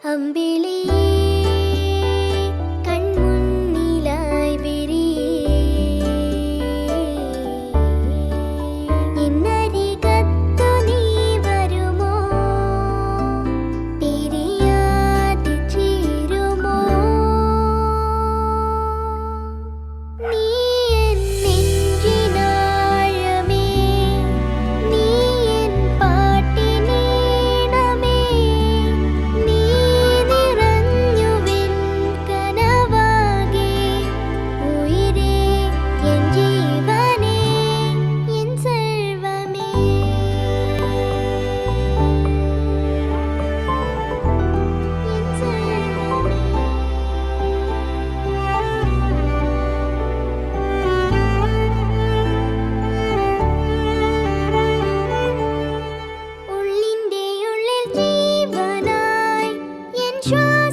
അമ്പിളിയേ കൺമുന്നിലായി വിരിയേ എന്നരികത്തു നീ വരുമോ പിരിയാതെ ചേരുമോ നീ എൻ നെഞ്ചിനാഴമേ നീ എൻ പാട്ടിനീണമേ നീ നിറഞ്ഞുവെൻ കനവാകെ ഉയിരേ എൻ ജീവനേ എൻ സർവ്വമേ എൻ സർവ്വമേ ഉള്ളിൻ്റെ ഉള്ളിൽ ജീവനായി എൻ ശ്വാസം